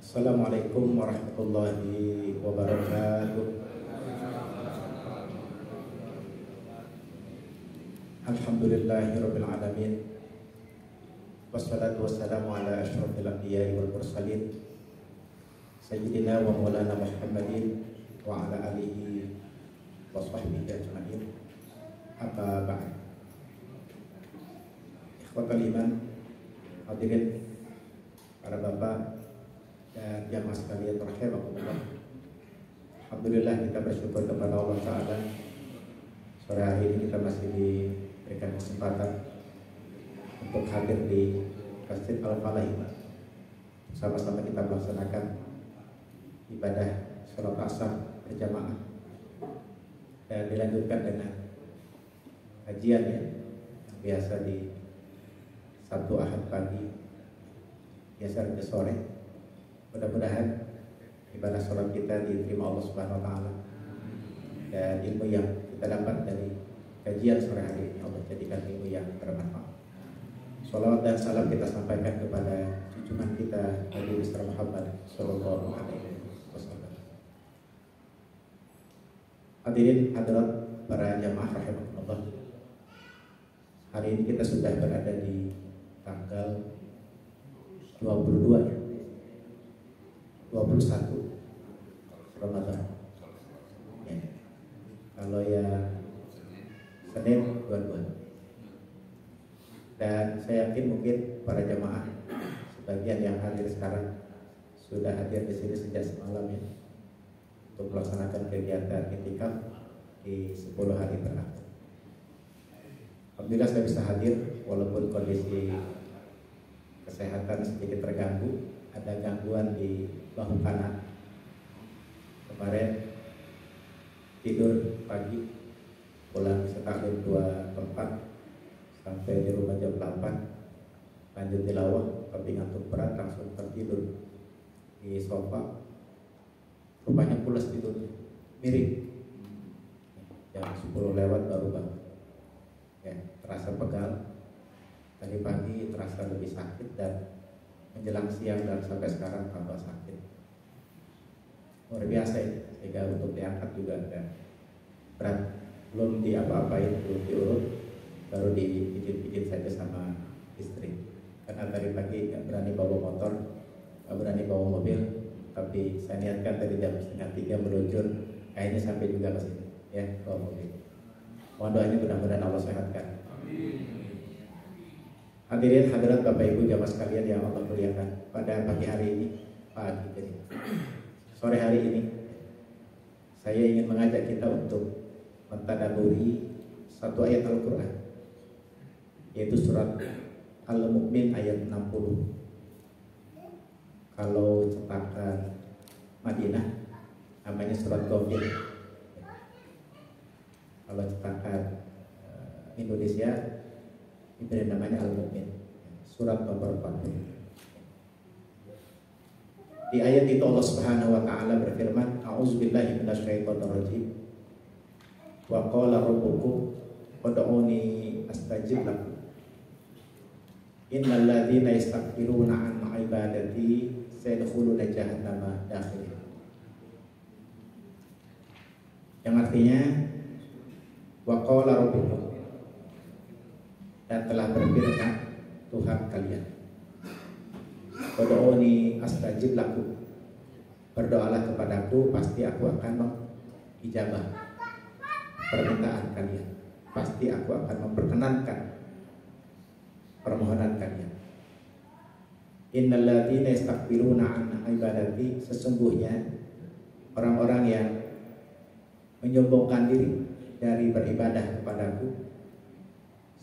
Assalamualaikum warahmatullahi wabarakatuh. Alhamdulillahirabbil alamin. Wassalatu wassalamu ala asyrofil anbiya'i wal mursalin sayyidina wa maulana Muhammadin wa ala alihi wa sahbihi ajma'in. Amma ba'd. Ikhwatal iman, hadirin para bapak dan jamaah sekalian rahimakumullah. Alhamdulillah kita bersyukur kepada Allah Ta'ala. Sore hari ini kita masih diberikan kesempatan untuk hadir di Masjid Al-Falah. Sama-sama kita melaksanakan ibadah sholat asar berjamaah dan dilanjutkan dengan kajian yang biasa di Sabtu Ahad pagi, biasa di sore. Mudah-mudahan ibadah sholat kita diterima Allah Subhanahu Wa Taala dan ilmu yang kita dapat dari kajian sore hari ini Allah jadikan ilmu yang bermanfaat. Shalawat dan salam kita sampaikan kepada junjungan kita Nabi besar Muhammad Sallallahu Alaihi Wasallam. Hadirin hadirat para jamaah rahimakumullah. Hari ini kita sudah berada di tanggal 22 ya. 21 Ramadan ya. Kalau yang Senin 22. Dan saya yakin mungkin para jamaah sebagian yang hadir sekarang sudah hadir di sini sejak semalam ya, untuk melaksanakan kegiatan i'tikaf di 10 hari terakhir. Alhamdulillah saya bisa hadir walaupun kondisi kesehatan sedikit terganggu. Ada gangguan di bahu kanan. Kemarin tidur pagi, pulang setaklim 2 tempat sampai di rumah jam 8, lanjut tilawah, tapi ngantuk berat langsung tertidur di sofa. Rupanya pulas tidurnya, miring. Jam 10 lewat baru bangun. Ya, terasa pegal. Tadi pagi terasa lebih sakit dan menjelang siang dan sampai sekarang tambah sakit. Luar biasa ini, sehingga untuk diangkat juga agak berat. Belum diapa-apain, belum diurut, baru dipijit-pijit saja sama istri. Karena tadi pagi gak berani bawa motor, gak berani bawa mobil, tapi saya niatkan tadi jam 2:30 meluncur, kayaknya sampai juga ke sini ya, bawa mobil. Mohon doanya mudah-mudahan Allah sehatkan. Amin. Hadirin hadirat Bapak Ibu jamaah sekalian yang Allah muliakan, pada pagi hari ini, sore hari ini, saya ingin mengajak kita untuk mentadaburi satu ayat Al-Quran, yaitu surat Al-Mu'min ayat 60. Kalau cetakan Madinah namanya surat Ghafir. Kalau cetakan Indonesia ini namanya Al-Mu'min, surat nomor 40. Di ayat itu Allah Subhanahu wa taala berfirman, A'udzubillahi minasyaitonir rajim. Wa qala rabbukum ud'uni astajib lakum. Innal ladzina yastakbiruna 'an ibadati sayadkhuluna jahannama dakhirin. Yang artinya wa qala rabbukum, dan telah berfirman Tuhan kalian, ud'uni astajib lakum, berdoalah kepadaku pasti aku akan mengijabah permintaan kalian, pasti aku akan memperkenankan permohonan kalian. Innal ladzina yastakbiruna an ibadati, sesungguhnya orang-orang yang menyombongkan diri dari beribadah kepadaku,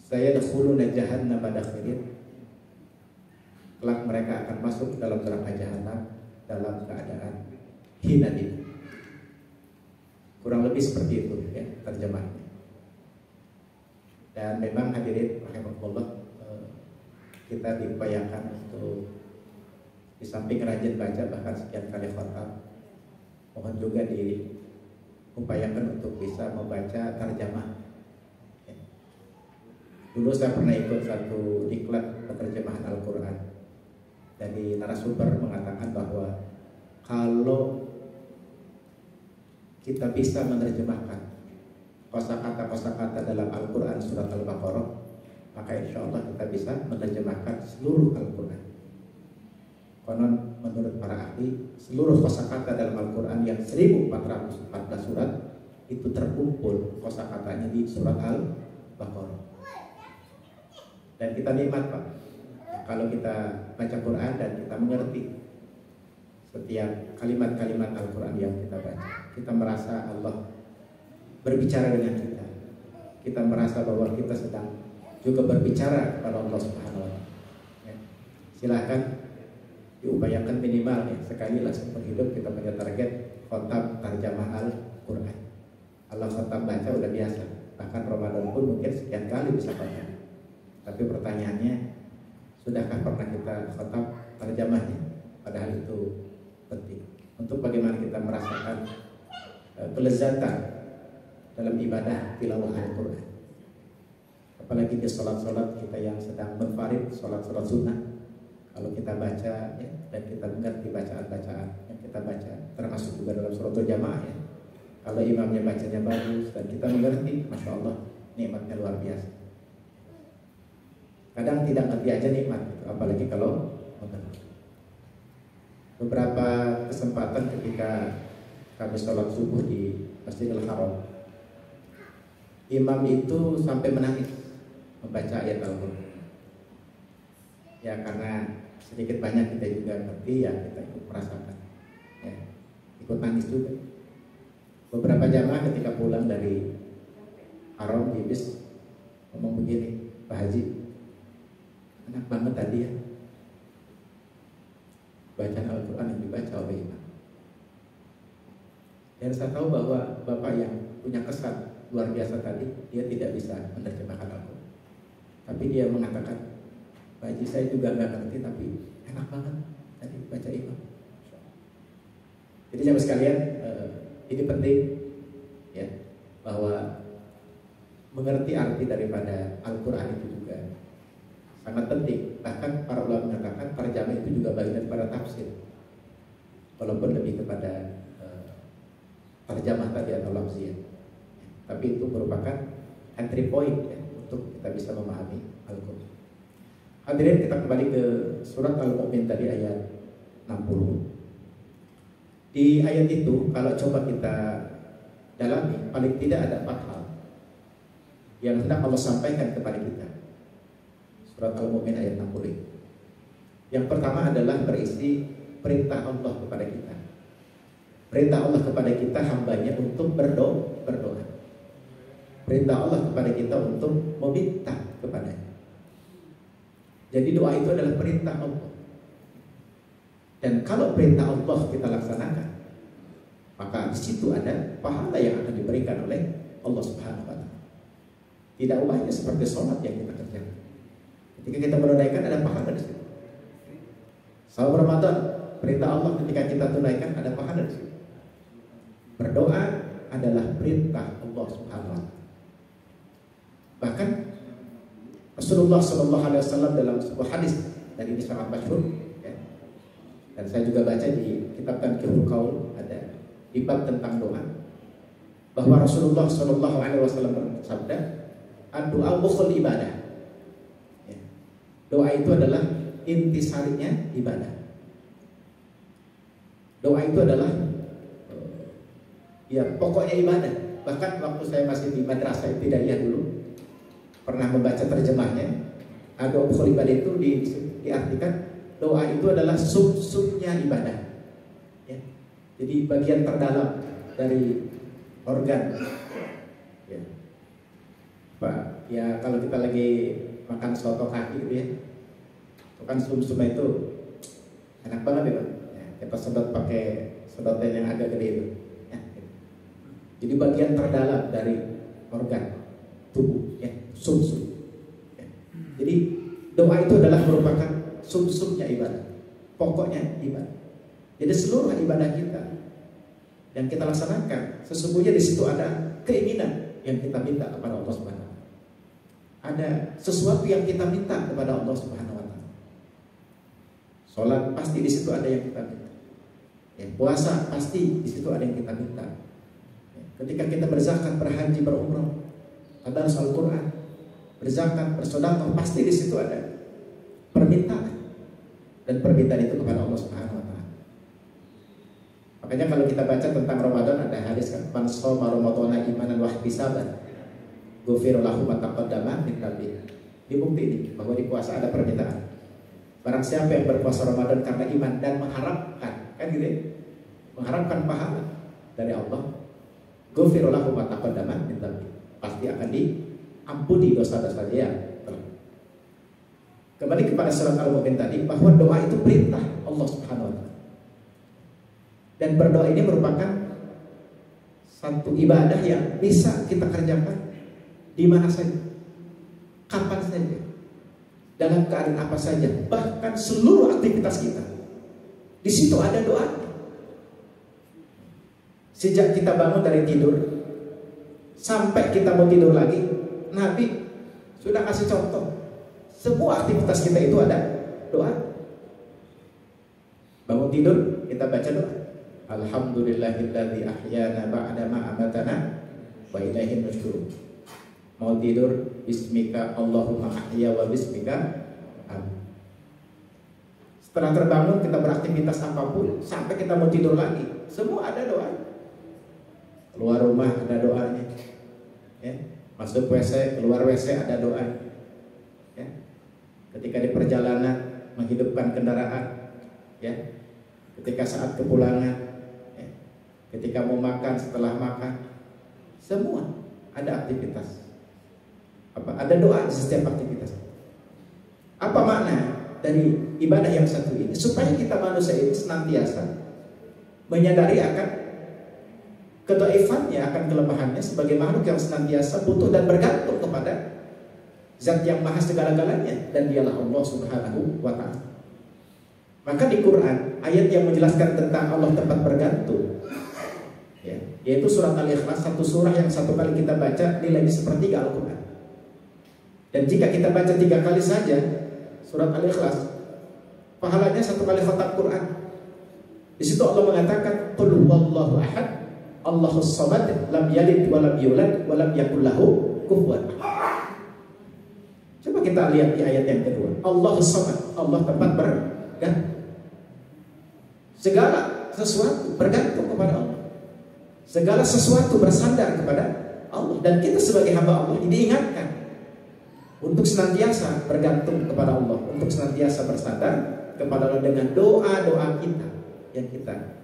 saya yadkhuluna jahannama dakhirin, kelak mereka akan masuk dalam neraka jahanam dalam keadaan hina-hina. Kurang lebih seperti itu ya terjemahnya. Dan memang hadirin rahimakumullah, kita diupayakan untuk di samping rajin baca bahkan sekian kali khatam, mohon juga diupayakan untuk bisa membaca tarjamah. Dulu saya pernah ikut satu diklat penerjemahan Al-Quran. Dari narasumber mengatakan bahwa kalau kita bisa menerjemahkan kosakata dalam Al-Quran surat Al-Baqarah, maka insya Allah kita bisa menerjemahkan seluruh Al-Quran. Konon menurut para ahli, seluruh kosakata dalam Al-Quran yang 1414 surat itu terkumpul kosakatanya di surat Al-Baqarah. Dan kita nikmat, Pak, kalau kita baca Quran dan kita mengerti setiap kalimat-kalimat Al-Quran yang kita baca. Kita merasa Allah berbicara dengan kita. Kita merasa bahwa kita sedang juga berbicara kepada Allah Subhanahu wa Ta'ala. Ya. Silahkan diupayakan minimal ya, sekali lah seumur hidup kita punya target khatam tarjamah Al-Quran. Allah khatam baca udah biasa. Bahkan Ramadan pun mungkin sekian kali bisa baca. Tapi pertanyaannya, sudahkah pernah kita khatam tarjamahnya? Padahal itu penting untuk bagaimana kita merasakan kelezatan dalam ibadah tilawah Al-Quran. Apalagi di sholat-sholat kita yang sedang berfarid, sholat-sholat sunnah, kalau kita baca ya, dan kita mengerti bacaan-bacaan yang kita baca, termasuk juga dalam sholatul jamaah ya. Kalau imamnya bacanya bagus dan kita mengerti, Masya Allah, nikmatnya luar biasa. Kadang tidak ngerti aja nikmat, apalagi kalau mengerti. Beberapa kesempatan ketika kami sholat subuh di Masjidil Haram, imam itu sampai menangis membaca ayat Al-Quran. Ya karena sedikit banyak kita juga ngerti ya, kita ikut merasakan ya, ikut nangis juga. Beberapa jamaah ketika pulang dari Haram di bis ngomong begini, Pak Haji, enak banget tadi ya bacaan Al-Quran yang dibaca oleh imam. Dan saya tahu bahwa Bapak yang punya kesan luar biasa tadi, dia tidak bisa menerjemahkan Al-Quran, tapi dia mengatakan, Pak Haji saya juga nggak ngerti tapi enak banget tadi baca imam. Jadi jamaah sekalian, ini penting ya, bahwa mengerti arti daripada Al-Quran itu juga sangat penting. Bahkan para ulama mengatakan terjemah itu juga bagian daripada tafsir, walaupun lebih kepada terjemah tadi atau lafziah, tapi itu merupakan entry point ya, untuk kita bisa memahami Al-Quran. Hadirin, kita kembali ke surat Al-Mu'min tadi ayat 60. Di ayat itu kalau coba kita dalami, paling tidak ada 4 hal yang hendak Allah sampaikan kepada kita. Surat Al-Mu'min ayat 60. Yang pertama adalah berisi perintah Allah kepada kita. Perintah Allah kepada kita hambanya untuk berdoa. Perintah Allah kepada kita untuk meminta kepadanya. Jadi doa itu adalah perintah Allah. Dan kalau perintah Allah kita laksanakan, maka di situ ada pahala yang akan diberikan oleh Allah Subhanahu wa Ta'ala. Tidak ubahnya seperti sholat yang kita kerjakan. Ketika kita menunaikan ada pahala di situ. Saum Ramadan, perintah Allah ketika kita tunaikan ada pahala di situ. Berdoa adalah perintah Allah Subhanahu wa Ta'ala. Bahkan Rasulullah SAW dalam sebuah hadis, dan ini sangat masyhur ya, dan saya juga baca di kitab Tanqihul Qaul, ada di bab tentang doa, bahwa Rasulullah SAW bersabda, doa mukhul ibadah ya. Doa itu adalah intisarinya ibadah. Doa itu adalah ya pokoknya ibadah. Bahkan waktu saya masih di madrasah ibtidaiyah dulu pernah membaca terjemahnya, doa mukhul ibadah itu diartikan doa itu adalah sub-subnya ibadah ya. Jadi bagian terdalam dari organ ya. Pak, ya kalau kita lagi makan soto kaki gitu ya, itu kan sum-sum itu enak banget ya Pak ya, kita sedot pakai sedotan yang agak gede itu ya, gitu. Jadi bagian terdalam dari organ tubuh ya, sum-sum ya. Jadi doa itu adalah merupakan sum-sumnya ibadah, pokoknya ibadah. Jadi seluruh ibadah kita yang kita laksanakan, sesungguhnya di situ ada keinginan yang kita minta kepada Allah Subhanahu wa Ta'ala. Ada sesuatu yang kita minta kepada Allah Subhanahu wa Ta'ala. Salat pasti di situ ada yang kita minta. Ya, puasa pasti di situ ada yang kita minta. Ya, ketika kita berzakat, berhaji, berumrah, tadarus Al-Quran, berzakat, bersedekah, pasti di situ ada permintaan. Dan permintaan itu kepada Allah Subhanahu wa taala. Makanya kalau kita baca tentang Ramadan ada hadis kan, man shoma ramadhana imanan wa ihtisaban ghufira lahu ma taqaddama min dhanbihi. Dibukti ini bahwa di puasa ada permintaan. Barang siapa yang berpuasa Ramadan karena iman dan mengharapkan, kan gitu ya? Mengharapkan pahala dari Allah, ghufira lahu ma taqaddama min dhanbihi. Pasti akan diampuni dosa-dosa dia. Kembali kepada surat Al-Mu'min tadi, bahwa doa itu perintah Allah Subhanahu wa taala. Dan berdoa ini merupakan satu ibadah yang bisa kita kerjakan di mana saja, kapan saja, dalam keadaan apa saja, bahkan seluruh aktivitas kita. Di situ ada doa. Sejak kita bangun dari tidur sampai kita mau tidur lagi, Nabi sudah kasih contoh. Semua aktivitas kita itu ada doa. Bangun tidur, kita baca doa. Alhamdulillahilladzi ahyana ba'da ma amatana wa ilaihin nusyur. Mau tidur, bismika Allahumma ahya wa bismika amin. Setelah terbangun, kita beraktivitas apapun sampai kita mau tidur lagi, semua ada doa. Keluar rumah ada doanya, ya. Masuk WC, keluar WC ada doa, ya. Ketika di perjalanan menghidupkan kendaraan, ya. Ketika saat kepulangan, ya. Ketika mau makan, setelah makan, semua ada aktivitas. Ada doa di setiap aktivitas. Apa makna dari ibadah yang satu ini? Supaya kita manusia ini senantiasa menyadari akan kedhaifannya, akan kelemahannya sebagai makhluk yang senantiasa butuh dan bergantung kepada Zat yang maha segala-galanya, dan dialah Allah Subhanahu wa ta'ala. Maka di Quran ayat yang menjelaskan tentang Allah tempat bergantung, ya, yaitu surat Al-Ikhlas, satu surah yang satu kali kita baca nilainya sepertiga Al-Quran. Dan jika kita baca 3 kali saja surat Al-Ikhlas, pahalanya 1 kali khatam Quran. Di situ Allah mengatakan qul huwallahu ahad, Allahus samad, lam yalid wa lam yulad wa lam yakul lahu kufuwan ahad. Coba kita lihat di ayat yang kedua. Allahus samad, Allah tempat bergantung. Segala sesuatu bergantung kepada Allah. Segala sesuatu bersandar kepada Allah. Dan kita sebagai hamba Allah diingatkan untuk senantiasa bergantung kepada Allah, untuk senantiasa bersandar kepada Allah dengan doa-doa kita yang kita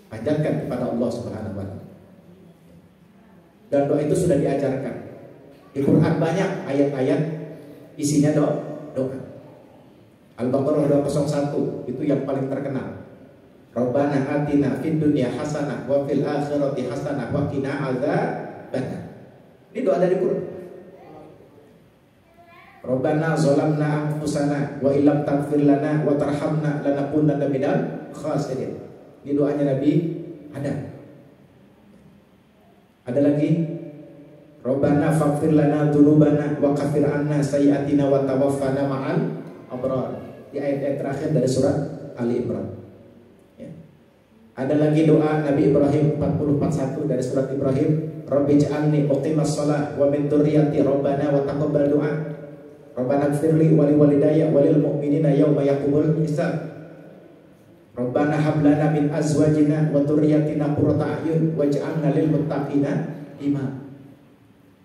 ajarkan kepada Allah Subhanahu wa ta'ala. Dan doa itu sudah diajarkan di Quran, banyak ayat-ayat isinya doa. Al-Baqarah 201 itu yang paling terkenal. Rabbana atina fid dunya hasanah wa fil akhirati hasanah wa qina adzabannar. Ini doa dari Quran. Rabbana zalamna anfusana wa illam taghfir lana wa tarhamna lanakunanna minal khasirin. Ini doanya Nabi Adam. Ada lagi, Rabbana faghfir lana dzunubana wa kaffir anna sayyi'atina wa tawaffana ma'al abrar. Di ayat-ayat terakhir dari surat Ali Imran. Ya. Ada lagi doa Nabi Ibrahim 40:41 dari surat Ibrahim, Rabbi ij'alni muqimas shalah wa min dzurriyyati rabbana wa taqabbal du'a. Rabbana ighfirli wa liwalidayya wa lil mu'minina yauma yaqumul hisab. Rabbana hab lana min azwajina wa dzurriyyatina qurrata a'yun waj'alna lil muttaqina imama.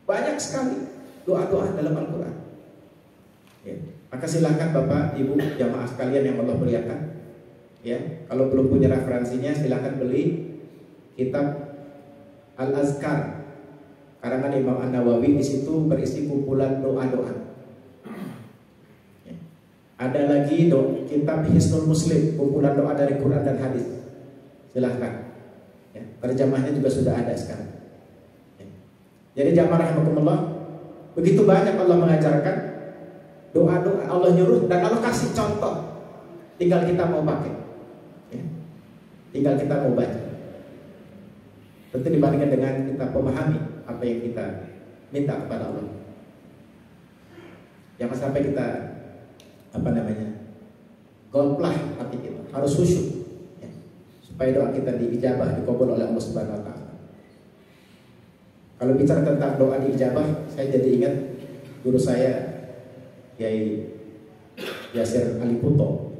Banyak sekali doa-doa dalam Al-Quran. Ya. Maka silakan Bapak, Ibu, jamaah sekalian yang Allah muliakan, ya, kalau belum punya referensinya silakan beli kitab Al-Azkar karangan Imam An-Nawawi. Di situ berisi kumpulan doa-doa. Ya. Ada lagi kitab Hisnul Muslim, kumpulan doa dari Quran dan hadis. Silakan. Ya. Terjemahnya juga sudah ada sekarang. Ya. Jadi jamaah rahimakumullah, begitu banyak Allah mengajarkan doa-doa, Allah nyuruh dan Allah kasih contoh. Tinggal kita mau pakai, ya. Tinggal kita mau baca. Tentu dibandingkan dengan kita memahami apa yang kita minta kepada Allah. Jangan sampai kita goplah hati kita, harus khusyuk, ya. supaya doa kita diijabah, dikabul oleh Allah Subhanahu wa taala. Kalau bicara tentang doa diijabah, saya jadi ingat guru saya Kiai Yasir Ali Puto.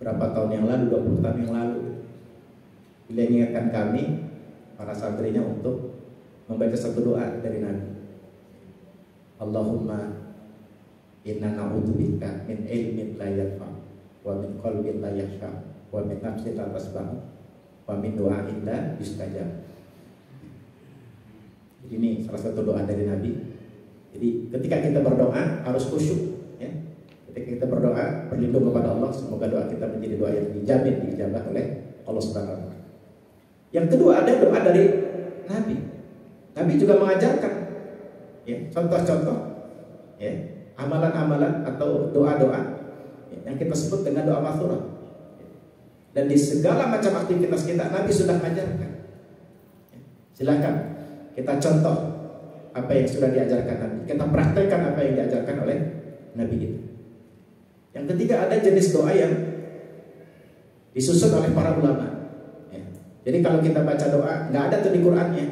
Berapa tahun yang lalu, 20 tahun yang lalu, beliau mengingatkan kami para santrinya untuk membaca satu doa dari Nabi. Allahumma inna na'udzubika min ilmin la yanfa wa min qalbin la yakhsha wa min nafsin la tasbah wa min du'ain la yustajab. Ini salah satu doa dari Nabi. Jadi ketika kita berdoa harus khusyuk, ya. Ketika kita berdoa berlindung kepada Allah, semoga doa kita menjadi doa yang dijamin diijabah oleh Allah Subhanahu wa taala. Yang kedua ada doa dari Nabi. Nabi juga mengajarkan, ya, contoh-contoh, ya, amalan-amalan atau doa-doa, ya, yang kita sebut dengan doa mathurah. Dan di segala macam aktivitas kita Nabi sudah ajarkan. Ya, silakan kita contoh apa yang sudah diajarkan Nabi, kita praktekkan apa yang diajarkan oleh Nabi kita. Yang ketiga ada jenis doa yang disusun oleh para ulama. Ya. Jadi kalau kita baca doa, nggak ada tuh di Qurannya,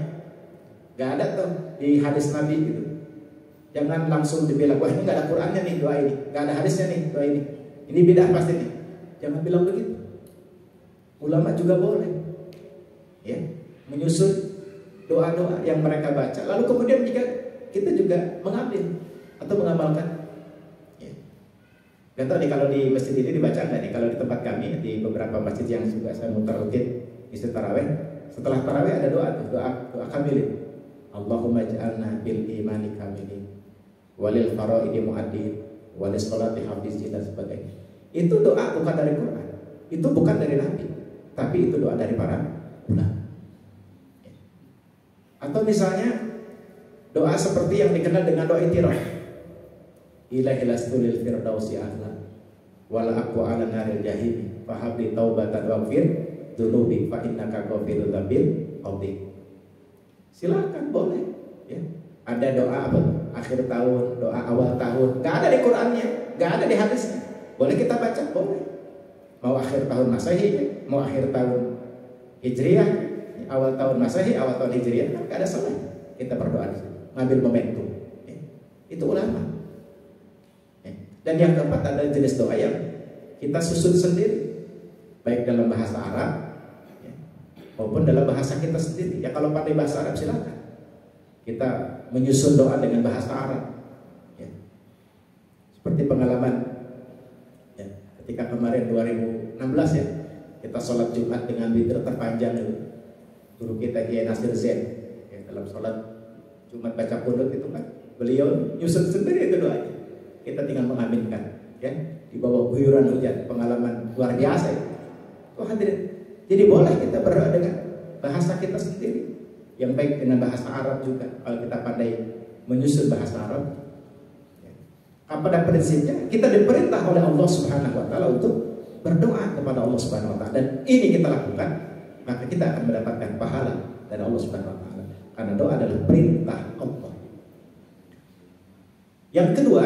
nggak ada tuh di hadis Nabi gitu. Jangan langsung dibilang, wah ini nggak ada Qurannya nih doa ini, nggak ada hadisnya nih doa ini bidah pasti nih. Jangan bilang begitu. Ulama juga boleh, ya, menyusun doa-doa yang mereka baca. Lalu kemudian jika kita juga mengambil atau mengamalkan. Ya. Gak tahu nih kalau di masjid ini dibaca nggak nih? Kalau di tempat kami di beberapa masjid yang juga saya muter rutin isi taraweh, setelah taraweh ada doa tuh, doa kamilin. Allahumma ja'alna bil imani kamilin, walil faraidi mu'addin, walis sholati hafizin dan sebagainya. Itu doa bukan dari Quran, itu bukan dari Nabi, tapi itu doa dari para ulama. Atau misalnya doa seperti yang dikenal dengan doa itiraf. Ilahilastulil firdausi ahla wala aqwa ala naril jahim fahabli taubatan waghfir dzunubi fa innaka ghafirul dzambil qadir. Silakan boleh, ya. Ada doa apa? Akhir tahun, doa awal tahun, enggak ada di Qur'annya, enggak ada di hadisnya. Boleh kita baca, boleh. Mau akhir tahun Masehi, mau akhir tahun Hijriah, awal tahun Masehi, awal tahun Hijriah, kan gak ada salah kita berdoa di situ, ngambil momentum, ya. Itu ulama, ya. Dan yang keempat ada jenis doa yang kita susun sendiri, baik dalam bahasa Arab, ya, maupun dalam bahasa kita sendiri. Ya kalau pandai bahasa Arab silakan kita menyusun doa dengan bahasa Arab, ya. Seperti pengalaman, ya, ketika kemarin 2016 ya, kita sholat Jumat dengan witir terpanjang itu. Guru kita Kiai Nasir Zain, ya, dalam sholat Jumat baca kunut itu kan beliau nyusun sendiri itu doanya. Kita tinggal mengaminkan, ya, di bawah guyuran hujan. Pengalaman luar biasa itu. Oh hadirin, jadi boleh kita berdoa dengan bahasa kita sendiri, yang baik dengan bahasa Arab juga kalau kita pandai menyusun bahasa Arab. Ya. Pada prinsipnya kita diperintah oleh Allah Subhanahu wa taala untuk berdoa kepada Allah Subhanahu wa taala, dan ini kita lakukan, maka kita akan mendapatkan pahala dari Allah Subhanahu wa taala, karena doa adalah perintah Allah. Yang kedua,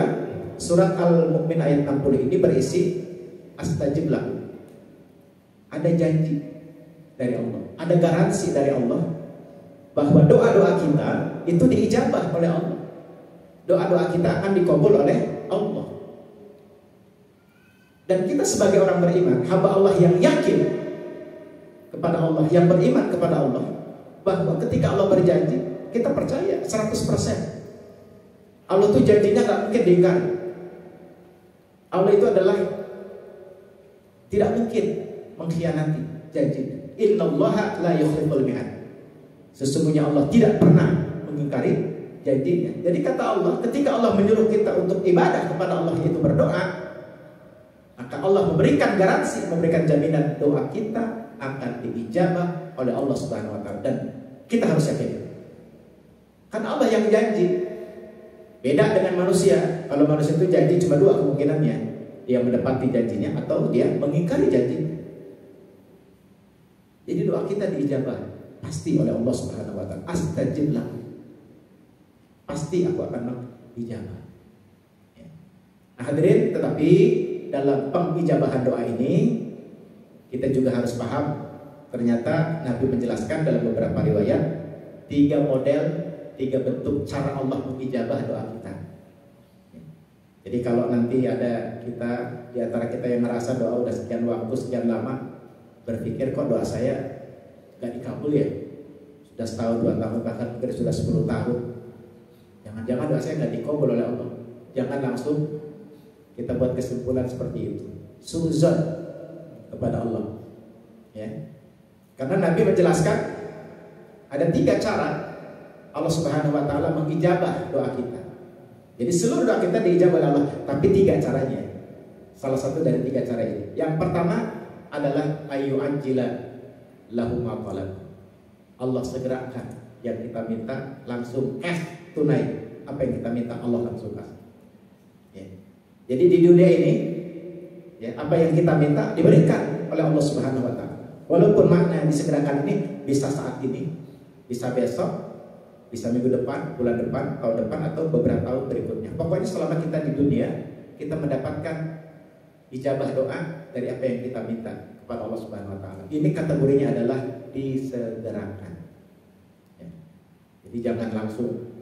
surat Al-Mu'min ayat 60 ini berisi astajib lahu. Ada janji dari Allah, ada garansi dari Allah bahwa doa-doa kita itu diijabah oleh Allah. Doa-doa kita akan dikabul oleh Allah. Dan kita sebagai orang beriman, hamba Allah yang yakin kepada Allah, yang beriman kepada Allah, bahwa ketika Allah berjanji, kita percaya 100%. Allah itu janjinya gak mungkin diingkari. Allah itu adalah tidak mungkin mengkhianati janjinya. Innallaha la yukhliful mi'ad. Sesungguhnya Allah tidak pernah mengingkari janjinya. Jadi kata Allah, ketika Allah menyuruh kita untuk ibadah kepada Allah, yaitu berdoa, maka Allah memberikan garansi, memberikan jaminan doa kita akan diijabah oleh Allah Subhanahu wa taala, dan kita harus yakin. Karena Allah yang janji. Beda dengan manusia. Kalau manusia itu janji cuma dua kemungkinannya, dia menepati janjinya atau dia mengingkari janjinya. Jadi doa kita diijabah pasti oleh Allah Subhanahu wa taala. Astajib lahu. Pasti aku akan dijabah. Nah hadirin, tetapi dalam pengijabahan doa ini kita juga harus paham, ternyata Nabi menjelaskan dalam beberapa riwayat 3 model, 3 bentuk cara Allah mengijabah doa kita. Jadi kalau nanti ada kita di antara kita yang merasa doa udah sekian waktu, sekian lama, berpikir kok doa saya gak dikabul ya, sudah setahun, 2 tahun, bahkan mungkin sudah 10 tahun, jangan-jangan doa saya gak dikabul oleh Allah. Jangan langsung kita buat kesimpulan seperti itu, suzon kepada Allah, ya. Karena Nabi menjelaskan ada 3 cara Allah Subhanahu Wa Taala mengijabah doa kita. Jadi seluruh doa kita diijabah oleh Allah, tapi 3 caranya. Salah satu dari 3 cara ini. Yang pertama adalah ayu anjila lahu ma talab. Allah segerakan yang kita minta langsung cash tunai. Apa yang kita minta Allah langsung kasih. Ya. Jadi di dunia ini, ya, apa yang kita minta diberikan oleh Allah Subhanahu Wa Taala. Walaupun makna yang disegerakan ini bisa saat ini, bisa besok, bisa minggu depan, bulan depan, tahun depan, atau beberapa tahun berikutnya. Pokoknya selama kita di dunia, kita mendapatkan ijabah doa dari apa yang kita minta kepada Allah Subhanahu Wa Taala. Ini kategorinya adalah disegerakan. Ya. Jadi jangan langsung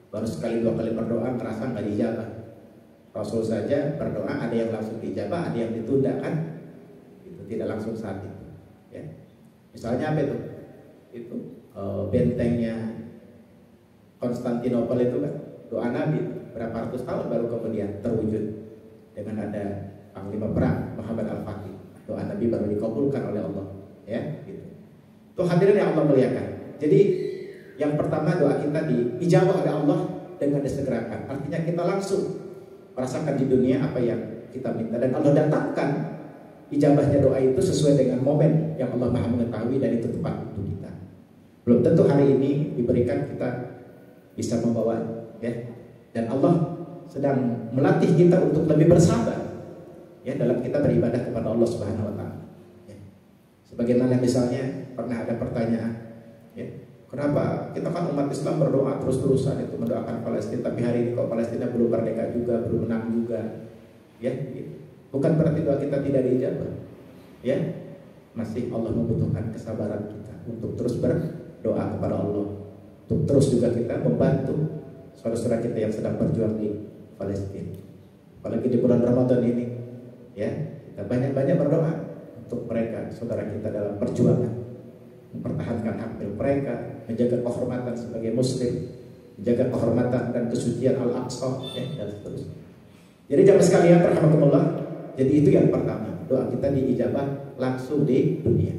baru sekali 2 kali berdoa merasa nggak dijabah. Rasul saja berdoa ada yang langsung dijabah, ada yang ditunda kan? Itu tidak langsung saat itu. Ya. Misalnya apa itu? Itu bentengnya Konstantinopel itu kan, doa Nabi berapa ratus tahun baru kemudian terwujud dengan ada panglima perang Muhammad Al-Fatih. Doa Nabi baru dikabulkan oleh Allah, ya, gitu. Tuh hadirin yang Allah muliakan. Jadi yang pertama doa kita diijabah oleh Allah dengan disegerakan. Artinya kita langsung merasakan di dunia apa yang kita minta, dan Allah datangkan ijabahnya doa itu sesuai dengan momen yang Allah Maha mengetahui dan itu tepat untuk kita. Belum tentu hari ini diberikan kita bisa membawa, ya. Dan Allah sedang melatih kita untuk lebih bersabar, ya, dalam kita beribadah kepada Allah Subhanahu Wa Taala. Ya. Sebagaimana misalnya pernah ada pertanyaan, ya, kenapa kita kan umat Islam berdoa terus-terusan itu mendoakan Palestina, tapi hari ini kok Palestina belum merdeka juga, belum menang juga, ya. Gitu. Bukan berarti doa kita tidak diijabah, ya. Masih Allah membutuhkan kesabaran kita untuk terus berdoa kepada Allah, untuk terus juga kita membantu saudara-saudara kita yang sedang berjuang di Palestina. Apalagi di bulan Ramadan ini, ya, kita banyak-banyak berdoa untuk mereka, saudara kita dalam perjuangan mempertahankan hak milik mereka, menjaga kehormatan sebagai muslim, menjaga kehormatan dan kesucian Al-Aqsa, ya, dan seterusnya. Jadi jamaah sekalian rahimakumullah, jadi itu yang pertama, doa kita diijabah langsung di dunia.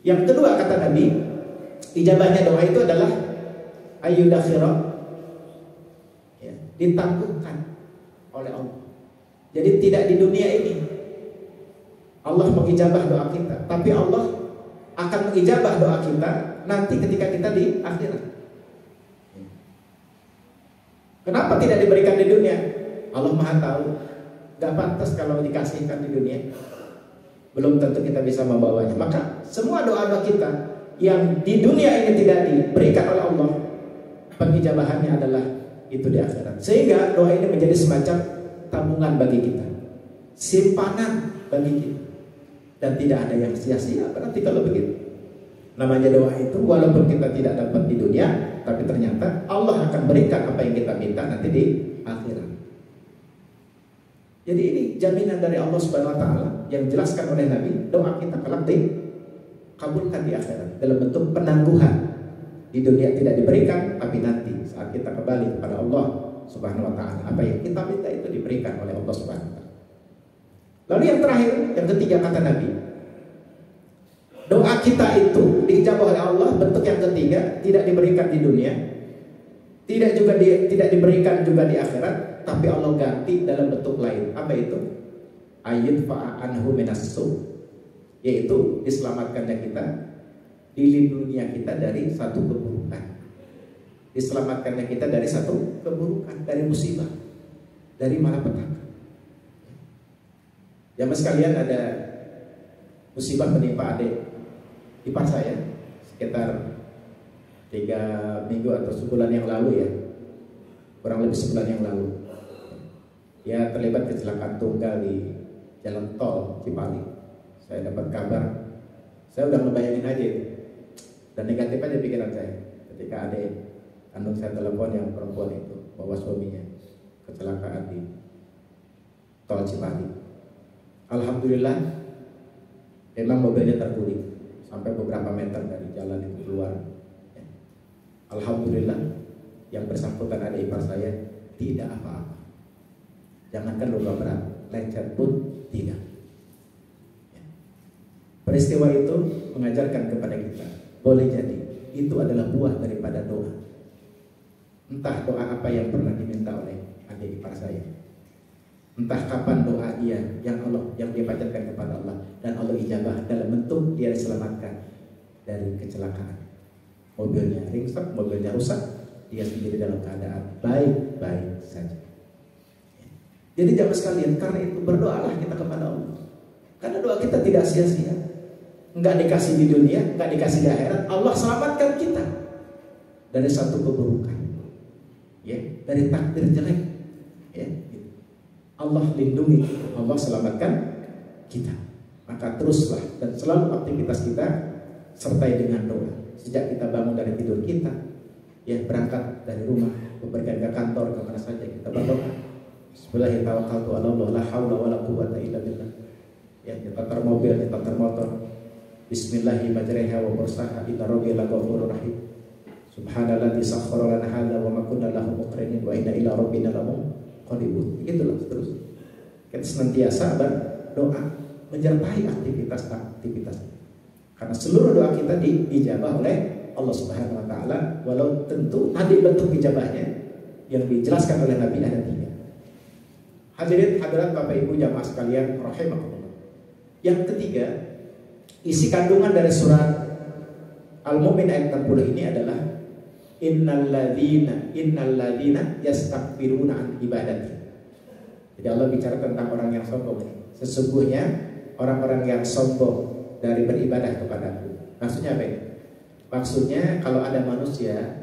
Yang kedua kata Nabi, ijabahnya doa itu adalah ayyudakhira, ya, ditangguhkan oleh Allah. Jadi tidak di dunia ini Allah mengijabah doa kita, tapi Allah akan mengijabah doa kita nanti ketika kita di akhirat. Kenapa tidak diberikan di dunia? Allah Maha tahu. Gak pantas kalau dikasihkan di dunia, belum tentu kita bisa membawanya. Maka semua doa-doa kita yang di dunia ini tidak diberikan oleh Allah, pengijabahannya adalah itu di akhirat. Sehingga doa ini menjadi semacam tabungan bagi kita, simpanan bagi kita, dan tidak ada yang sia-sia berarti kalau begitu. Namanya doa itu walaupun kita tidak dapat di dunia, tapi ternyata Allah akan berikan apa yang kita minta nanti di akhirat. Jadi ini jaminan dari Allah Subhanahu Wa Taala yang dijelaskan oleh Nabi, doa kita kelak dikabulkan di akhirat dalam bentuk penangguhan. Di dunia tidak diberikan, tapi nanti saat kita kembali kepada Allah Subhanahu Wa Taala, apa yang kita minta itu diberikan oleh Allah Subhanahu Wa Taala. Lalu yang terakhir, yang ketiga kata Nabi, doa kita itu diijabah oleh Allah. Bentuk yang ketiga tidak diberikan di dunia, tidak diberikan juga di akhirat, tapi Allah ganti dalam bentuk lain. Apa itu? Ayidfa'a anhu minassu, yaitu diselamatkannya kita, dilindunginya kita dari satu keburukan, diselamatkannya kita dari satu keburukan, dari musibah, dari malapetaka. Jamaah sekalian, ada musibah menimpa adik ipar saya sekitar 3 minggu atau sebulan yang lalu, ya, kurang lebih sebulan yang lalu. Dia terlibat kecelakaan tunggal di jalan tol Cipali saya dapat kabar, saya udah ngebayangin aja itu. Dan negatif aja pikiran saya ketika adik kandung saya telepon yang perempuan itu bahwa suaminya kecelakaan di tol Cipali. Alhamdulillah memang mobilnya terguling sampai beberapa meter dari jalan itu keluar. Alhamdulillah yang bersangkutan adik ipar saya tidak apa-apa. Jangankan luka berat, lecet pun tidak. Peristiwa itu mengajarkan kepada kita, boleh jadi itu adalah buah daripada doa. Entah doa apa yang pernah diminta oleh adik ipar saya, entah kapan doa dia yang dia panjatkan kepada Allah dan Allah ijabah dalam bentuk dia diselamatkan dari kecelakaan. Mobilnya ringsek, mobilnya rusak, dia sendiri dalam keadaan baik-baik saja. Jadi jamaah sekalian, karena itu berdoalah kita kepada Allah. Karena doa kita tidak sia-sia. Enggak dikasih di dunia, enggak dikasih di akhirat. Allah selamatkan kita dari satu keburukan, ya, dari takdir jelek, ya. Allah lindungi, Allah selamatkan kita. Maka teruslah dan selalu aktivitas kita sertai dengan doa. Sejak kita bangun dari tidur kita, ya, berangkat dari rumah, bepergian ke kantor, kemana saja kita berdoa. Bismillahirrahmanirrahim. Allah la haula wala quwwata illa billah. Ya, nyetar mobil, nyetar motor. Bismillahirrahmanirrahim wa mursaha inna rabbil ghafurur rahim. Subhanalladzi sakhkhara lana hadza wa ma kunna lahu muqrinin wa inna ila rabbina lamunqalibun. Begitulah terus. Kita senantiasa berdoa menyertai aktivitas. Karena seluruh doa kita diijabah oleh Allah Subhanahu wa taala, walau tentu tadi bentuk ijabahnya yang dijelaskan oleh Nabi ada 3. Hadirin hadirat Bapak Ibu jamaah sekalian rahimakumullah. Yang ketiga, isi kandungan dari surat Al-Mu'min ayat 60 ini adalah innalladzina yastakbiruna an ibadati. Jadi Allah bicara tentang orang yang sombong. Sesungguhnya orang-orang yang sombong dari beribadah kepadaku. Maksudnya apa ini? Maksudnya kalau ada manusia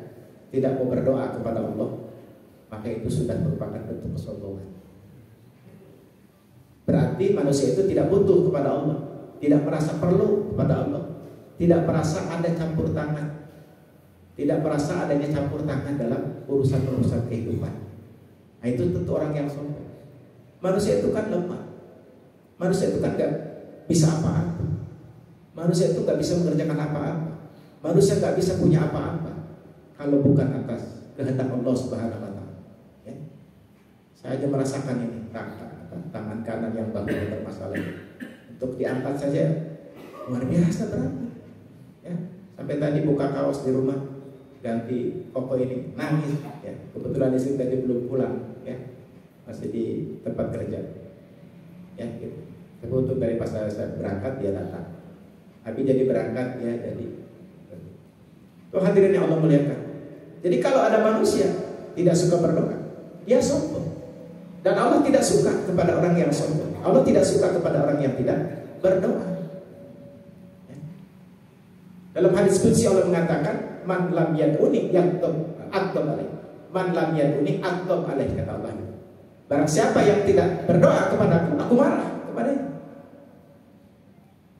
tidak mau berdoa kepada Allah, maka itu sudah merupakan bentuk kesombongan. Berarti manusia itu tidak butuh kepada Allah, tidak merasa perlu kepada Allah, tidak merasa ada campur tangan, tidak merasa adanya campur tangan dalam urusan-urusan kehidupan. Nah, itu tentu orang yang sombong. Manusia itu kan lemah, manusia itu kan gak bisa apa-apa, manusia itu gak bisa mengerjakan apa-apa, manusia gak bisa punya apa-apa kalau bukan atas kehendak Allah Subhanahu wa taala. Ya. Saya aja merasakan ini tangan kanan yang bahu bermasalah. Untuk diangkat saja luar biasa beratnya. Ya. Sampai tadi buka kaos di rumah, ganti koko ini, nangis. Ya. Kebetulan istri tadi belum pulang, ya, masih di tempat kerja. Ya, gitu. Sebetulnya dari pas saya berangkat dia datang. Habis jadi berangkat ya jadi. Tuh hadirin yang Allah muliakan. Jadi kalau ada manusia tidak suka berdoa, dia sombong. Dan Allah tidak suka kepada orang yang sombong. Allah tidak suka kepada orang yang tidak berdoa. Ya. Dalam hadis qudsi Allah mengatakan, "Man lam yad'uni yaqtab alaih." Man lam yad'uni aqtab alaih, kata Allah. Barang siapa yang tidak berdoa kepadaku, aku marah kepadanya.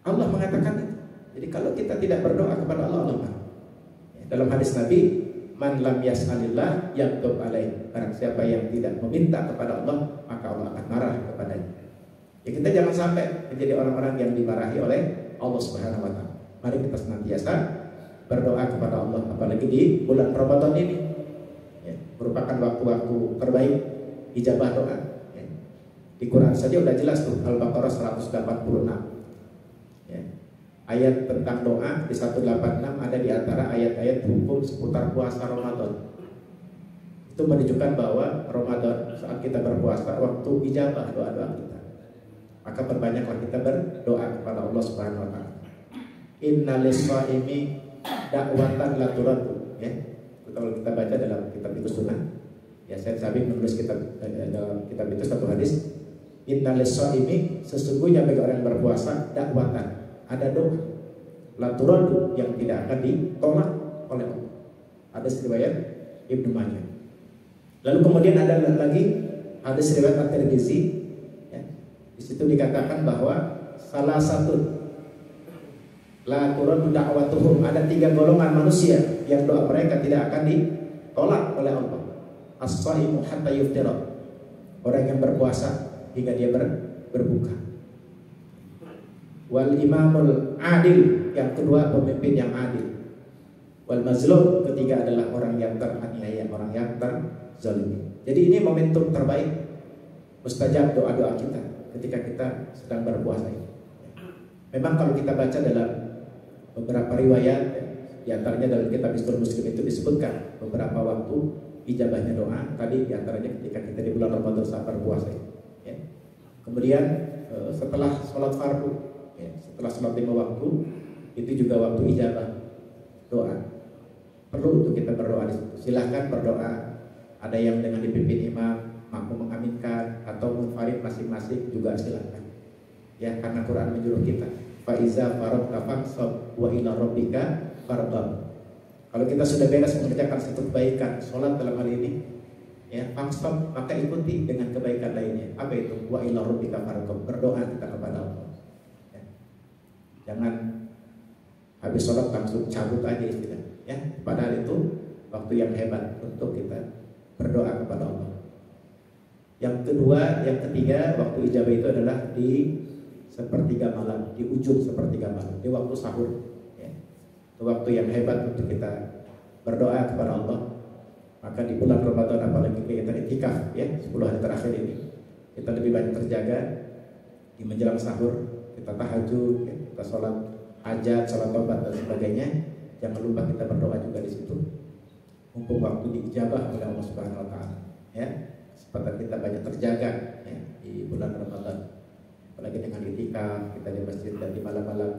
Allah mengatakan itu. Jadi kalau kita tidak berdoa kepada Allah, Allah marah. Ya, dalam hadis Nabi, man lam yas'alillah yaqtab alaih. Barang siapa yang tidak meminta kepada Allah, maka Allah akan marah kepadanya. Ya, kita jangan sampai menjadi orang-orang yang dimarahi oleh Allah Subhanahu wa taala. Mari kita senantiasa berdoa kepada Allah, apalagi di bulan Ramadan ini. Ya, merupakan waktu-waktu terbaik ijabah doa. Ya. Di Quran saja udah jelas tuh, Al-Baqarah 186. Ya. Ayat tentang doa di 186 ada di antara ayat-ayat hukum seputar puasa Ramadan. Itu menunjukkan bahwa Ramadan saat kita berpuasa waktu ijabah doa-doa kita. Maka perbanyaklah kita berdoa kepada Allah Subhanahu wa taala. Innalis-shaimi da'watan la turaddu, ya. Kalau kita baca dalam kitab itu sunnah, ya, saya Sabik menulis dalam kitab itu satu hadis, innalis-shaimi, sesungguhnya bagi orang yang berpuasa dakwatan, ada doa la turaddu yang tidak akan ditolak oleh Allah. Ada riwayat Ibnu Majah. Lalu kemudian ada lagi hadis riwayat At-Tirmizi, ya. Di situ dikatakan bahwa salah satu La turaddu da'watuhum, ada 3 golongan manusia yang doa mereka tidak akan ditolak oleh Allah. As-shaimu hatta yuftira, orang yang berpuasa hingga dia berbuka. Wal imamul adil, yang kedua pemimpin yang adil. Wal mazlum, ketiga adalah orang yang teraniaya, orang yang terzalimi. Jadi ini momentum terbaik mustajab doa-doa kita ketika kita sedang berpuasa ini. Memang kalau kita baca dalam beberapa riwayat, di antaranya dalam kitab Hisnul Muslim itu disebutkan beberapa waktu ijabahnya doa. Tadi di antaranya ketika kita di bulan Ramadan saat berpuasa, ya. Kemudian setelah sholat fardu, ya, setelah sholat 5 waktu, itu juga waktu ijabah doa. Perlu untuk kita berdoa di situ. Silahkan berdoa. Ada yang dengan dipimpin imam, mampu mengaminkan, atau munfarid masing-masing juga silahkan. Ya, karena Quran menyuruh kita, fa iza faragta fansab wa ila rabbika farghab. Kalau kita sudah beres mengerjakan satu kebaikan, sholat dalam hal ini, ya, fansab, maka ikuti dengan kebaikan lainnya. Apa itu? Wa ila rabbika farghab, berdoa kita kepada Allah. Ya. Jangan habis sholat langsung cabut aja istilahnya. Ya, padahal itu waktu yang hebat untuk kita berdoa kepada Allah. Yang kedua, yang ketiga, waktu ijabah itu adalah di sepertiga malam, di ujung sepertiga malam, di waktu sahur. Ya. Itu waktu yang hebat untuk kita berdoa kepada Allah. Maka di bulan Ramadan, apalagi kita iktikaf, ya, 10 hari terakhir ini, kita lebih banyak terjaga di menjelang sahur, kita tahajud, ya, kita sholat hajat, sholat tobat dan sebagainya. Jangan lupa kita berdoa juga di situ. Mumpung waktu diijabah oleh Allah Subhanahu wa taala, ya. Kesempatan kita banyak terjaga, ya, di bulan Ramadan. Apalagi dengan iktikaf kita di masjid dan di malam-malam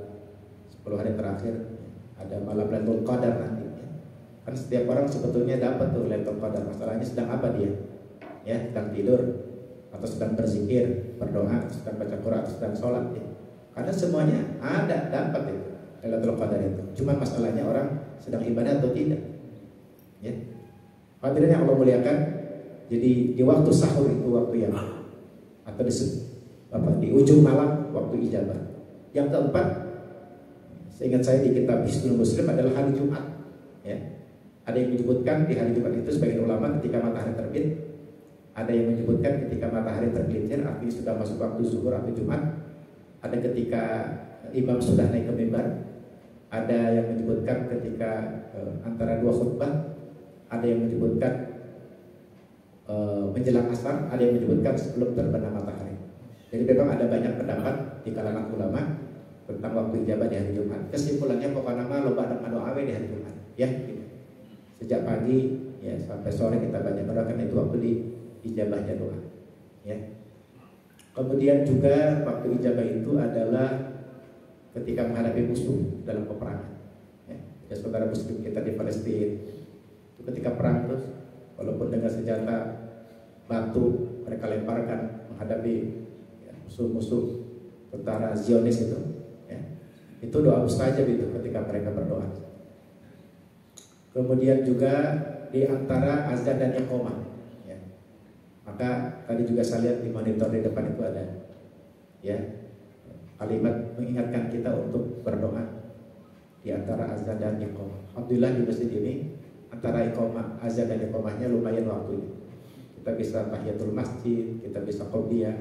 10 hari terakhir, ya, ada malam Lailatul Qadar nanti, ya. Kan setiap orang sebetulnya dapat tuh Lailatul Qadar. Masalahnya sedang apa dia? Ya, sedang tidur atau sedang berzikir, berdoa, atau sedang baca Quran, atau sedang sholat, ya. Karena semuanya ada, dapat itu Lailatul Qadar itu. Cuma masalahnya orang sedang ibadah atau tidak. Ya. Hadirin yang Allah muliakan, jadi di waktu sahur itu waktu yang, atau di ujung malam waktu ijabah. Yang keempat, seingat saya di kitab Hisnul Muslim adalah hari Jumat. Ya. Ada yang menyebutkan di hari Jumat itu sebagian ulama ketika matahari terbit. Ada yang menyebutkan ketika matahari tergelincir, artinya sudah masuk waktu zuhur atau Jumat. Ada ketika imam sudah naik ke mimbar. Ada yang menyebutkan ketika antara 2 khutbah. Ada yang menyebutkan menjelang asar. Ada yang menyebutkan sebelum terbenam matahari. Jadi memang ada banyak pendapat di kalangan ulama tentang waktu ijabah di hari Jumat. Kesimpulannya pokoknya loba ada doa di hari Jumat, ya. Gitu. Sejak pagi, ya, sampai sore kita banyak berdoa, karena itu waktu di ijabahnya doa, ya. Kemudian juga waktu ijabah itu adalah ketika menghadapi musuh dalam peperangan, ya. Ya, saudara muslim kita di Palestina itu ketika perang terus, walaupun dengan senjata batu mereka lemparkan menghadapi, ya, musuh-musuh tentara Zionis itu, ya. Itu doa mustajab itu ketika mereka berdoa. Kemudian juga di antara azan dan iqamah, ya. Maka tadi juga saya lihat di monitor di depan itu ada, ya, kalimat mengingatkan kita untuk berdoa di antara azan dan iqamah. Alhamdulillah di masjid ini antara iqamah, azan dan iqamahnya lumayan waktunya. Kita bisa tahiyatul masjid, kita bisa qobliyah,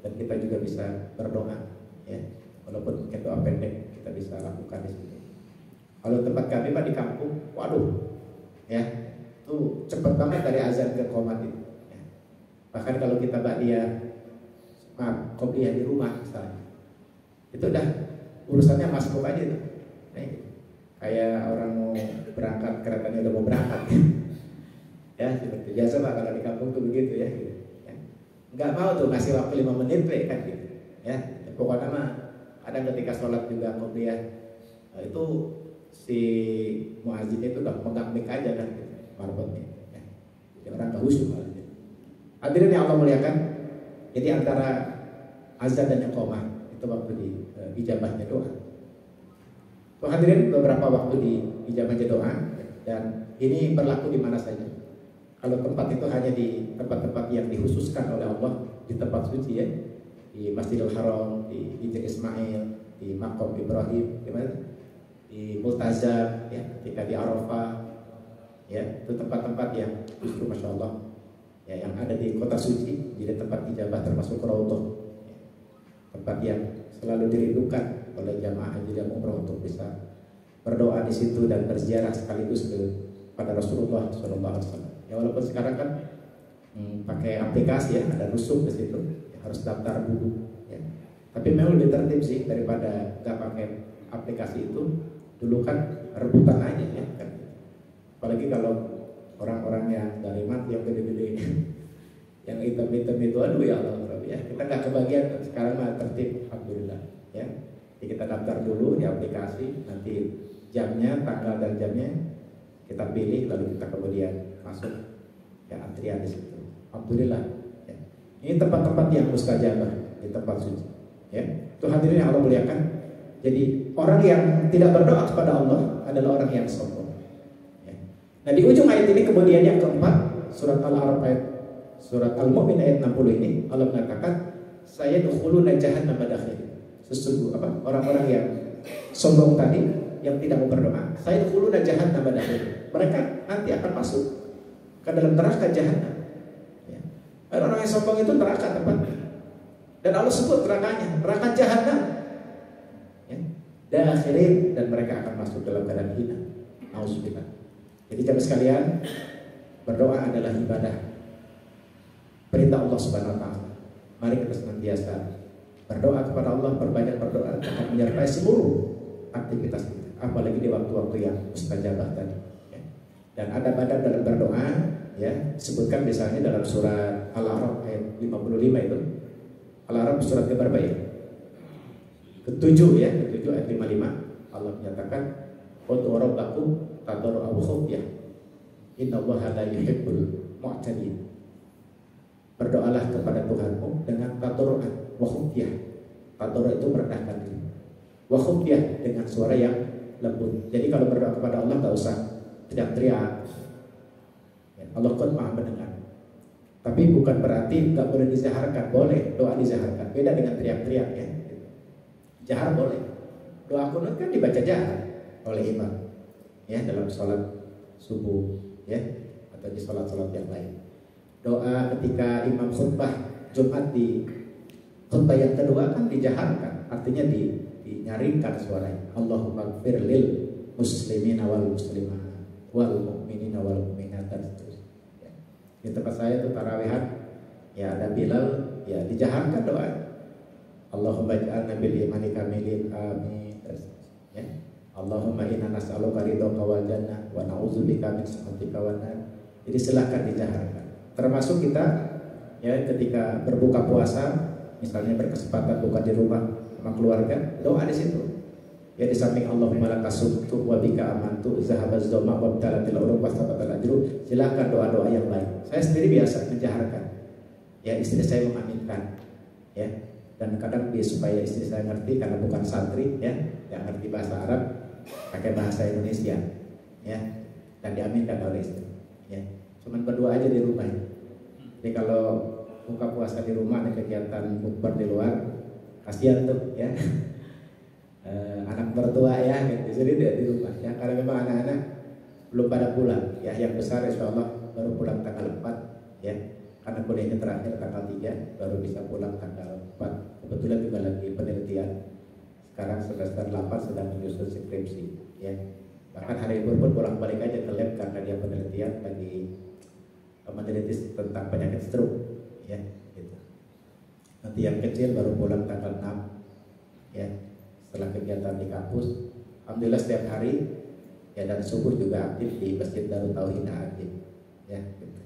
dan kita juga bisa berdoa, ya. Walaupun mungkin doa pendek kita bisa lakukan di sini. Kalau tempat kami Pak di kampung, waduh, ya, itu cepat banget dari azan ke qomat itu. Ya. Bahkan kalau kita qobliyah di rumah misalnya, itu udah urusannya masuk aja tuh. Nah, kayak orang mau berangkat, keretanya udah mau berangkat. Ya, seperti biasa Pak kalau di kampung tuh begitu, ya. Gitu. Ya. Nggak mau tuh ngasih waktu 5 menit kan gitu. Ya, pokoknya mah ada ketika sholat juga qobliyah, itu si muazzin itu udah pegang mic aja kan gitu, marbotnya, ya. Jadi orang nggak khusyuk malah. Hadirin yang Allah muliakan, jadi antara azan dan iqamah itu waktu di ijabahnya doa. Tuh hadirin, beberapa waktu di ijabahnya doa, dan ini berlaku di mana saja. Kalau tempat itu hanya di tempat-tempat yang dikhususkan oleh Allah, di tempat suci, ya, di Masjidil Haram, di Hijr Ismail, di Maqam Ibrahim, di Multazam, ya, ketika di Arafah, ya, itu tempat-tempat yang justru masya Allah, ya, yang ada di kota suci, jadi tempat ijabah termasuk Raudhah, ya, tempat yang selalu dirindukan oleh jamaah haji dan umroh untuk bisa berdoa di situ dan berziarah sekaligus kepada Rasulullah SAW. Ya walaupun sekarang kan pakai aplikasi ya, ada rusuk di situ, ya, harus daftar dulu. Ya. Tapi memang lebih tertib sih daripada nggak pakai aplikasi itu. Dulu kan rebutan aja ya kan. Apalagi kalau orang-orang yang dari mati yang gede-gede, yang hitam-hitam itu, aduh ya Allah, ya kita nggak kebagian. Sekarang mah tertib, alhamdulillah. Ya, jadi kita daftar dulu di aplikasi, nanti jamnya, tanggal dan jamnya kita pilih, lalu kita kemudian masuk ya antrian di situ. Alhamdulillah. Ya. Ini tempat-tempat yang mustajabah di tempat suci. Ya, itu hadirin yang Allah muliakan. Jadi orang yang tidak berdoa kepada Allah adalah orang yang sombong. Ya. Nah di ujung ayat ini kemudian yang keempat, surat Al-A'raf ayat surat Al-Mu'min ayat 60 ini Allah mengatakan saya dukhuluna jahannam madakhirin. Sesungguhnya orang-orang yang sombong tadi yang tidak mau berdoa, saya dukhuluna jahannam madakhirin. Mereka nanti akan masuk ke dalam neraka jahanam. Ya. Orang yang sombong itu neraka tempatnya. Dan Allah sebut nerakanya, neraka jahanam. Ya. Dakhirin, dan mereka akan masuk dalam keadaan hina. Nauzubillah. Jadi jamaah sekalian, berdoa adalah ibadah. Perintah Allah Subhanahu wa taala. Mari kita senantiasa berdoa kepada Allah, perbanyak berdoa akan menyertai seluruh aktivitas kita, apalagi di waktu-waktu yang mustajabah tadi. Ya. Dan ada badan dalam berdoa, ya, disebutkan misalnya dalam surat Al-A'raf ayat 55 itu. Al-A'raf surat keberapa ya? Ketujuh ya, ketujuh ayat 55. Allah menyatakan, "Ud'u rabbakum tadarru'an wa khufyah. Innallaha la yuhibbul mu'tadin." Berdoalah kepada Tuhanmu dengan tadarru'an wa khufyah. Tadarru' itu merendahkan diri. Wa khufyah dengan suara yang lembut. Jadi kalau berdoa kepada Allah enggak usah teriak-teriak. Ya, Allah kan Maha mendengar. Tapi bukan berarti enggak boleh dizaharkan, boleh doa dizaharkan. Beda dengan teriak-teriak ya. Jahar boleh. Doa kunut kan dibaca jahar oleh imam. Ya, dalam sholat subuh ya, atau di sholat-sholat yang lain. Doa ketika imam khutbah Jumat di khutbah yang kedua kan dijaharkan, artinya dinyaringkan suaranya. Allahumma gfir lil muslimina wal muslimat wal mu'minina wal mu'minat dan seterusnya. Ya. Di tempat saya itu tarawehan, ya ada Bilal, ya dijaharkan doa. Allahumma ij'alna bil imani kamilin amin. Ya. Allahumma inna nas'aluka ridhaka wal jannah wa na'udzubika min sakhatika wan nar. Jadi silakan dijaharkan. Termasuk kita ya ketika berbuka puasa, misalnya berkesempatan buka di rumah sama keluarga, doa di situ. Ya di samping Allahumma lakasumtu wa bika amantu zahabaz dzama wa btalatil uruq wastabatal ajru, silakan doa-doa yang lain. Saya sendiri biasa menjaharkan. Ya istri saya mengaminkan. Ya. Dan kadang supaya istri saya ngerti karena bukan santri ya, yang ngerti bahasa Arab, pakai bahasa Indonesia. Ya. Dan diaminkan oleh istri. Ya. Cuman berdoa aja di rumah. Jadi kalau buka puasa di rumah ada kegiatan bukber di luar, kasihan tuh ya. Anak mertua ya gitu. Jadi dia di rumah ya. Kalau memang anak-anak belum pada pulang ya, yang besar insyaallah baru pulang tanggal 4 ya. Karena kuliahnya terakhir tanggal 3, baru bisa pulang tanggal 4. Kebetulan juga lagi penelitian. Sekarang semester 8 sedang menyusun skripsi ya. Bahkan hari libur pun pulang balik aja ke lab karena dia penelitian lagi meneliti tentang penyakit stroke ya gitu. Nanti yang kecil baru pulang tanggal 6 ya, setelah kegiatan di kampus. Alhamdulillah setiap hari ya, dan subuh juga aktif di Masjid Darut Tauhid aktif ya gitu.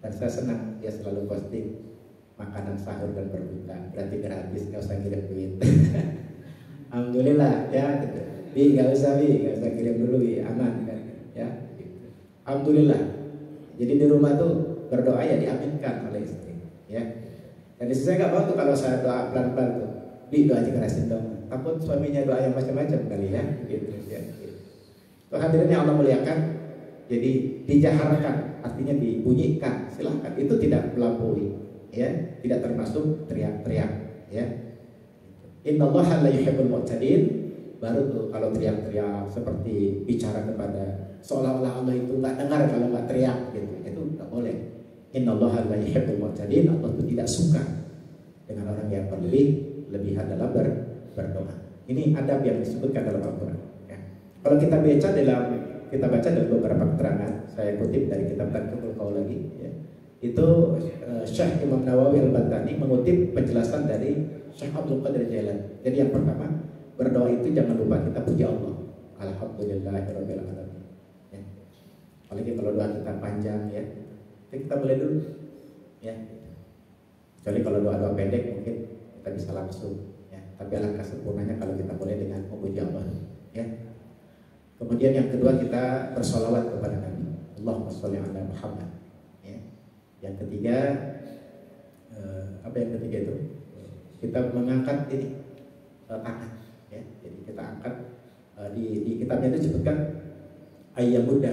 Dan saya senang dia selalu posting makanan sahur dan berbuka, berarti gratis, nggak usah kirim duit. Alhamdulillah ya gitu. Nggak usah kirim dulu, aman kan ya gitu. Alhamdulillah. Jadi di rumah tuh berdoa ya diaminkan oleh istri ya. Dan istri saya nggak mau tuh kalau saya doa pelan-pelan tuh, doa aja kerasin dong, takut suaminya doa yang macam-macam kali ya gitu ya. Tuh hadirin yang Allah muliakan, jadi dijaharkan artinya dibunyikan, silahkan, itu tidak melampaui ya, tidak termasuk teriak-teriak ya. Innallaha la yuhibbul mu'tadin. Baru tuh kalau teriak-teriak seperti bicara kepada seolah-olah Allah itu nggak dengar kalau nggak teriak gitu, itu nggak boleh. Innallaha la yuhibbul mu'tadin. Allah itu tidak suka dengan orang yang berlebihan dalam berdoa. Ini adab yang disebutkan dalam Al-Quran. Ya. Kalau kita baca dalam beberapa keterangan, saya kutip dari kitab Tadkirul Qaul lagi. Ya. Itu Syekh Imam Nawawi Al-Bantani mengutip penjelasan dari Syekh Abdul Qadir Jailani. Jadi yang pertama, berdoa itu jangan lupa kita puji Allah. Alhamdulillahirabbil alamin. Ya. Apalagi kalau doa kita panjang ya. Kita boleh dulu. Ya. Kecuali kalau doa-doa pendek mungkin kita bisa langsung. Ya. Tapi alangkah sempurnanya kalau kita boleh dengan memuji Allah. Ya. Kemudian yang kedua kita bersolawat kepada Nabi. Allahumma sholli ala Muhammad. Ya. Yang ketiga apa yang ketiga itu? Kita mengangkat ini tangan. Ya. Jadi kita angkat di kitabnya itu disebutkan ayyamuda.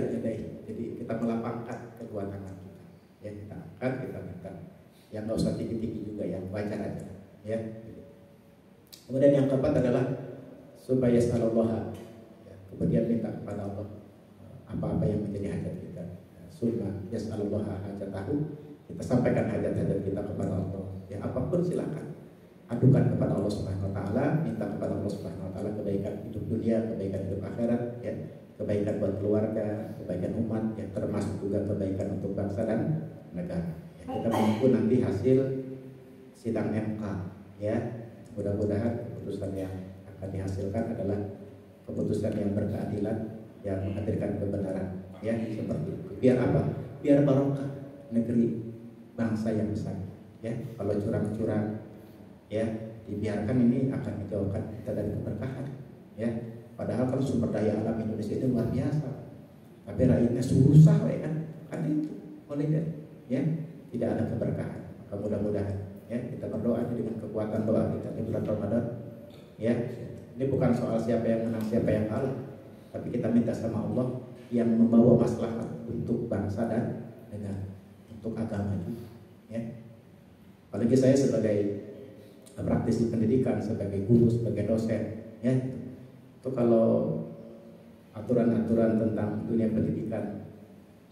Jadi kita melapangkan kedua tangan kita. Ya, kita angkat, kita minta. Yang nggak usah tinggi-tinggi juga, yang wajar aja. Ya. Kemudian yang keempat adalah supaya sallallahu. Ya, kemudian minta kepada Allah apa-apa yang menjadi hajat kita. Summa yas'alullah hajatahu. Kita sampaikan hajat-hajat kita kepada Allah. Ya, apapun silakan. Adukan kepada Allah Subhanahu wa taala, minta kepada Allah Subhanahu wa taala kebaikan hidup dunia, kebaikan hidup akhirat, ya. Kebaikan buat keluarga, kebaikan umat, ya, termasuk juga kebaikan untuk bangsa dan negara. Ya, kita menunggu nanti hasil sidang MK, ya. Mudah-mudahan keputusan yang akan dihasilkan adalah keputusan yang berkeadilan, yang menghadirkan kebenaran, ya, seperti itu. Biar apa? Biar barokah negeri bangsa yang besar, ya. Kalau curang-curang, ya, dibiarkan ini akan menjauhkan kita dari keberkahan, ya. Padahal kalau sumber daya alam Indonesia itu luar biasa, tapi rakyatnya susah, ya kan itu boleh jadi, ya, tidak ada keberkahan. Maka mudah-mudahan, ya, kita berdoa dengan kekuatan doa kita di bulan Ramadan, ya. Ini bukan soal siapa yang menang siapa yang kalah, tapi kita minta sama Allah yang membawa maslahat untuk bangsa dan negara, untuk agama juga, ya. Apalagi saya sebagai praktisi pendidikan, sebagai guru, sebagai dosen, ya, itu kalau aturan-aturan tentang dunia pendidikan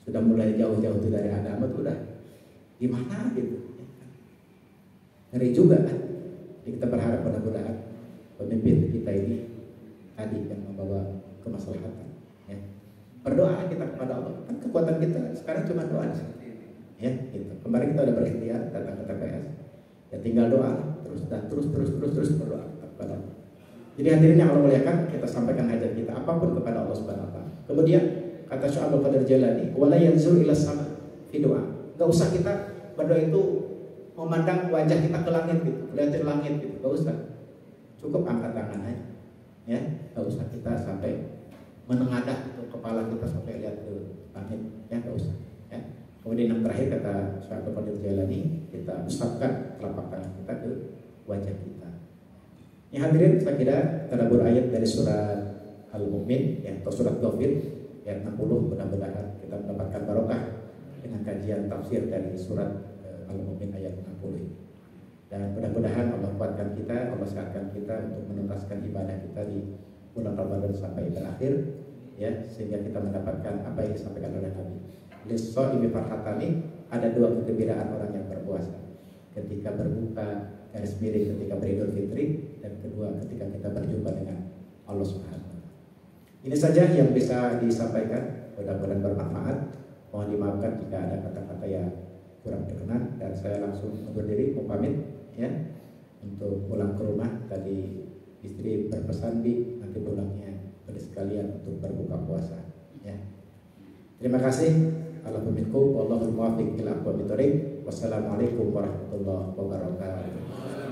sudah mulai jauh-jauh itu dari agama itu udah gimana gitu, ya. Ngeri juga kan. Jadi kita berharap mudah-mudahan pemimpin kita ini tadi yang membawa kemaslahatan, ya. Berdoa kita kepada Allah, kan kekuatan kita sekarang cuma doa, ya, gitu. Kemarin kita udah berikhtiar datang ke TPS, ya tinggal doa terus berdoa kepada Allah. Jadi hadirin yang Allah muliakan, kita sampaikan hajat kita apapun kepada Allah Subhanahu wa taala. Kemudian kata Syekh Abdul Qadir Jailani, wala yanzur ila sama fi doa. Enggak usah kita berdoa itu memandang wajah kita ke langit gitu, lihat langit gitu, enggak usah. Cukup angkat tangan aja. Ya, enggak usah kita sampai menengadah gitu, kepala kita sampai lihat ke langit, ya enggak usah, ya. Kemudian yang terakhir kata Syekh Abdul Qadir Jailani, kita usapkan telapak tangan kita ke wajah kita. Ya hadirin, saya kira tadabbur ayat dari surat Al-Mu'min, ya, atau surat Ghafir ayat 60, mudah-mudahan kita mendapatkan barokah dengan kajian tafsir dari surat Al-Mu'min ayat 60. Dan mudah-mudahan Allah kuatkan kita, Allah sehatkan kita untuk menuntaskan ibadah kita di bulan Ramadan sampai berakhir, ya, sehingga kita mendapatkan apa yang disampaikan oleh Nabi. Lis-shaimi farhatani, ada dua kegembiraan orang yang berpuasa. Ketika berbuka, garis miring ketika beridul fitri, dan kedua ketika kita berjumpa dengan Allah Subhanahu wa taala. Ini saja yang bisa disampaikan, mudah-mudahan bermanfaat. Mohon dimaafkan jika ada kata-kata yang kurang berkenan, dan saya langsung undur diri, mau pamit, ya, untuk pulang ke rumah. Tadi istri berpesan, Bi, nanti pulangnya pada sekalian untuk berbuka puasa, ya. Terima kasih. Alhamdulillah, wallahul muwaffiq ila aqwamit thoriq. Wassalamualaikum warahmatullahi wabarakatuh.